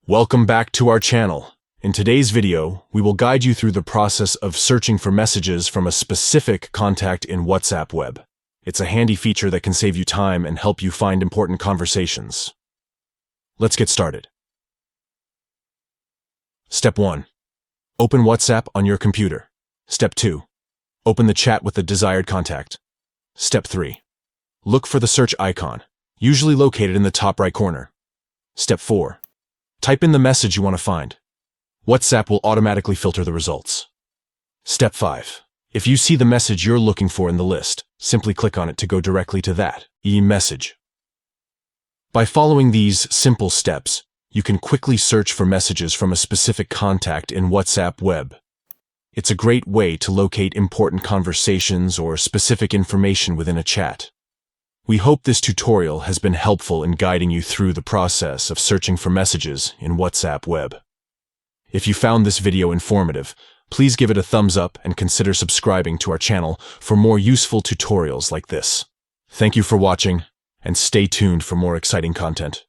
Welcome back to our channel. In today's video, we will guide you through the process of searching for messages from a specific contact in WhatsApp web. It's a handy feature that can save you time and help you find important conversations. Let's get started. Step 1. Open WhatsApp on your computer. Step 2. Open the chat with the desired contact. Step 3. Look for the search icon, usually located in the top right corner. Step 4. Type in the message you want to find. WhatsApp will automatically filter the results. Step 5. If you see the message you're looking for in the list, simply click on it to go directly to that message. By following these simple steps, you can quickly search for messages from a specific contact in WhatsApp web. It's a great way to locate important conversations or specific information within a chat. We hope this tutorial has been helpful in guiding you through the process of searching for messages in WhatsApp web. If you found this video informative, please give it a thumbs up and consider subscribing to our channel for more useful tutorials like this. Thank you for watching, and stay tuned for more exciting content.